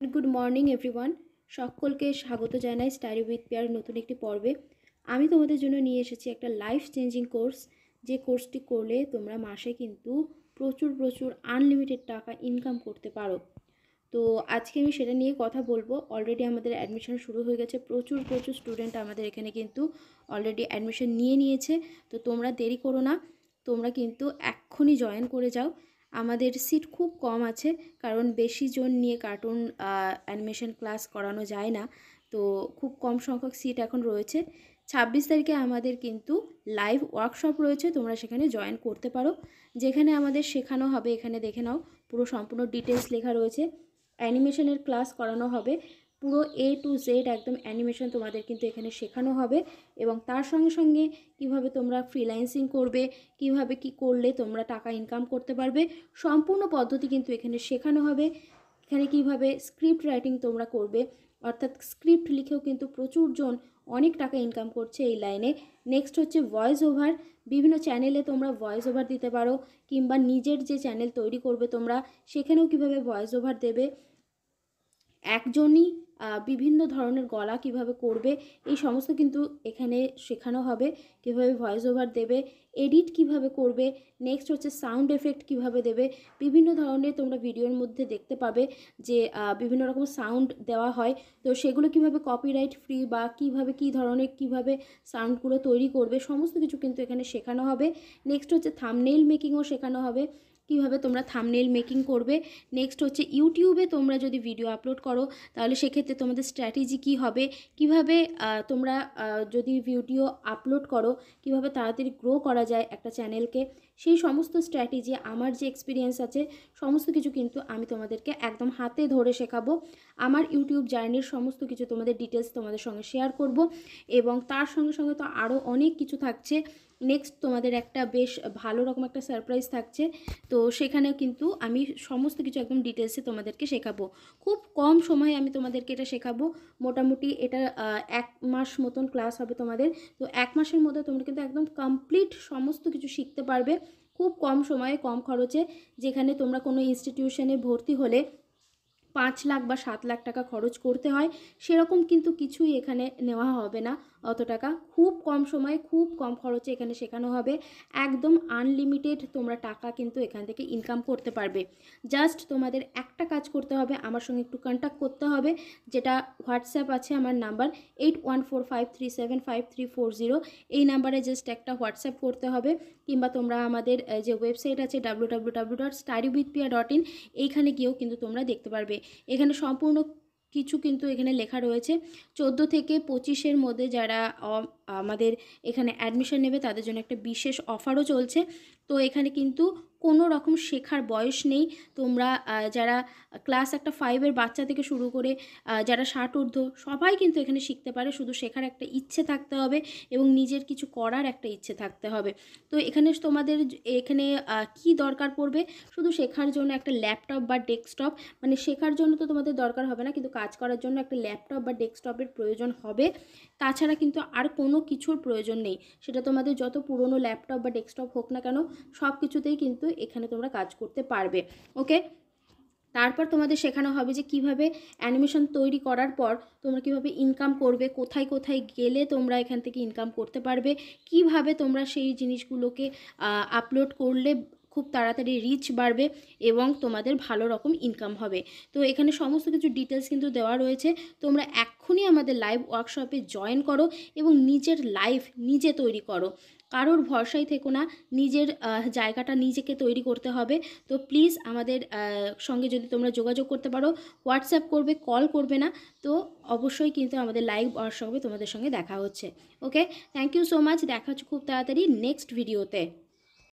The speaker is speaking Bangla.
গুড মর্নিং এভরিওয়ান, সকলকে স্বাগত জানাই স্টাডি উইথ পেয়ার নতুন একটি পর্বে। আমি তোমাদের জন্য নিয়ে এসেছি একটা লাইফ চেঞ্জিং কোর্স, যে কোর্সটি করলে তোমরা মাসে কিন্তু প্রচুর প্রচুর আনলিমিটেড টাকা ইনকাম করতে পারো। তো আজকে আমি সেটা নিয়ে কথা বলবো। অলরেডি আমাদের অ্যাডমিশন শুরু হয়ে গেছে, প্রচুর প্রচুর স্টুডেন্ট আমাদের এখানে কিন্তু অলরেডি অ্যাডমিশন নিয়ে নিয়েছে। তো তোমরা দেরি করো না, তোমরা কিন্তু এক্ষুনি জয়েন করে যাও। আমাদের সিট খুব কম আছে, কারণ বেশি জন নিয়ে কার্টুন অ্যানিমেশন ক্লাস করানো যায় না। তো খুব কম সংখ্যক সিট এখন রয়েছে। 26 তারিখে আমাদের কিন্তু লাইভ ওয়ার্কশপ রয়েছে, তোমরা সেখানে জয়েন করতে পারো। যেখানে আমাদের শেখানো হবে, এখানে দেখে নাও, পুরো সম্পূর্ণ ডিটেলস লেখা রয়েছে। অ্যানিমেশনের ক্লাস করানো হবে, পুরো A to Z একদম অ্যানিমেশন তোমাদের কিন্তু এখানে শেখানো হবে। এবং তার সঙ্গে সঙ্গে কিভাবে তোমরা ফ্রিল্যান্সিং করবে, কিভাবে কি করলে তোমরা টাকা ইনকাম করতে পারবে, সম্পূর্ণ পদ্ধতি কিন্তু এখানে শেখানো হবে। এখানে কিভাবে স্ক্রিপ্ট রাইটিং তোমরা করবে, অর্থাৎ স্ক্রিপ্ট লিখেও কিন্তু প্রচুর জন অনেক টাকা ইনকাম করছে এই লাইনে। নেক্সট হচ্ছে ভয়েস ওভার, বিভিন্ন চ্যানেলে তোমরা ভয়েস ওভার দিতে পারো, কিংবা নিজের যে চ্যানেল তৈরি করবে তোমরা, সেখানেও কিভাবে ভয়েস ওভার দেবে। একজনই বিভিন্ন ধরনের গলা কিভাবে করবে, এই সমস্ত কিন্তু এখানে শেখানো হবে। কিভাবে ভয়েস ওভার দেবে, এডিট কিভাবে করবে, নেক্সট হচ্ছে সাউন্ড এফেক্ট কিভাবে দেবে। বিভিন্ন ধরনের তোমরা ভিডিওর মধ্যে দেখতে পাবে যে বিভিন্ন রকম সাউন্ড দেওয়া হয়, তো সেগুলো কিভাবে কপিরাইট ফ্রি বা কিভাবে কি ধরনের কিভাবে সাউন্ডগুলো তৈরি করবে, সমস্ত কিছু কিন্তু এখানে শেখানো হবে। নেক্সট হচ্ছে থাম্বনেইল মেকিংও শেখানো হবে, কিভাবে তোমরা থাম্বনেইল মেকিং করবে। নেক্সট হচ্ছে ইউটিউবে তোমরা যদি ভিডিও আপলোড করো, তাহলে সেক্ষেত্রে তোমাদের স্ট্র্যাটেজি কী হবে, কিভাবে তোমরা যদি ভিডিও আপলোড করো কিভাবে তাড়াতাড়ি গ্রো করা যায় একটা চ্যানেলকে, সেই সমস্ত স্ট্র্যাটেজি, আমার যে এক্সপিরিয়েন্স আছে সমস্ত কিছু কিন্তু আমি তোমাদেরকে একদম হাতে ধরে শেখাবো। আমার ইউটিউব জার্নির সমস্ত কিছু তোমাদের ডিটেলস তোমাদের সঙ্গে শেয়ার করব। এবং তার সঙ্গে সঙ্গে তো আরও অনেক কিছু থাকছে। নেক্সট তোমাদের একটা বেশ ভালো রকম একটা সারপ্রাইজ থাকছে, তো সেখানেও কিন্তু আমি সমস্ত কিছু একদম ডিটেলসে তোমাদেরকে শেখাবো। খুব কম সময়ে আমি তোমাদেরকে এটা শেখাবো। মোটামুটি এটা 1 মাস মতন ক্লাস হবে তোমাদের। তো 1 মাসের মধ্যে তোমরা কিন্তু একদম কমপ্লিট সমস্ত কিছু শিখতে পারবে, খুব কম সময়ে কম খরচে। যেখানে তোমরা কোনো ইনস্টিটিউশনে ভর্তি হলে 5 লাখ বা 7 লাখ টাকা খরচ করতে হয়, সেরকম কিন্তু কিছুই এখানে নেওয়া হবে না। অত টাকা খুব কম সময়ে খুব কম খরচে এখানে শেখানো হবে। একদম আনলিমিটেড তোমরা টাকা কিন্তু এখান থেকে ইনকাম করতে পারবে। জাস্ট তোমাদের একটা কাজ করতে হবে, আমার সঙ্গে একটু কন্ট্যাক্ট করতে হবে, যেটা হোয়াটসঅ্যাপ আছে আমার নাম্বার 8145375340, এই নাম্বারে জাস্ট একটা হোয়াটসঅ্যাপ করতে হবে। কিংবা তোমরা আমাদের যে ওয়েবসাইট আছে www.studywithpia.in, এইখানে গিয়েও কিন্তু তোমরা দেখতে পারবে। এখানে সম্পূর্ণ কিছু কিন্তু এখানে লেখা রয়েছে। 14 থেকে 25-এর মধ্যে যারা আমাদের এখানে অ্যাডমিশন নেবে তাদের জন্য একটা বিশেষ অফারও চলছে। তো এখানে কিন্তু কোনো রকম শেখার বয়স নেই। তোমরা যারা ক্লাস 5-এর বাচ্চা থেকে শুরু করে যারা 60 ঊর্ধ্ব সবাই কিন্তু এখানে শিখতে পারে, শুধু শেখার একটা ইচ্ছে থাকতে হবে এবং নিজের কিছু করার একটা ইচ্ছে থাকতে হবে। তো এখানে তোমাদের এখানে কি দরকার পড়বে, শুধু শেখার জন্য একটা ল্যাপটপ বা ডেস্কটপ, মানে শেখার জন্য তো তোমাদের দরকার হবে না, কিন্তু কাজ করার জন্য একটা ল্যাপটপ বা ডেস্কটপের প্রয়োজন হবে। তাছাড়া কিন্তু আর কোনো কিছুর প্রয়োজন নেই, সেটা তোমাদের যত পুরনো ল্যাপটপ বা ডেস্কটপ হোক না কেন, সব কিছুতেই কিন্তু এখানে তোমরা কাজ করতে পারবে। ওকে, তারপর তোমাদের শেখানো হবে যে কিভাবে অ্যানিমেশন তৈরি করার পর তোমরা কিভাবে ইনকাম করবে, কোথায় কোথায় গেলে তোমরা এখান থেকে ইনকাম করতে পারবে, কিভাবে তোমরা সেই জিনিসগুলোকে আপলোড করলে খুব তাড়াতাড়ি রিচ বাড়বে এবং তোমাদের ভালো রকম ইনকাম হবে। তো এখানে সমস্ত কিছু ডিটেলস কিন্তু দেওয়া রয়েছে। তোমরা এক্ষুনি আমাদের লাইভ ওয়ার্কশপে জয়েন করো এবং নিজের লাইফ নিজে তৈরি করো। কারোর ভরসায় থেকো না, নিজের জায়গাটা নিজেকে তৈরি করতে হবে। তো প্লিজ আমাদের সঙ্গে যদি তোমরা যোগাযোগ করতে পারো, হোয়াটসঅ্যাপ করবে, কল করবে না, তো অবশ্যই কিন্তু আমাদের লাইভ ওয়ার্কশপে তোমাদের সঙ্গে দেখা হচ্ছে। ওকে, থ্যাংক ইউ সো মাচ, দেখা হচ্ছে খুব তাড়াতাড়ি নেক্সট ভিডিওতে।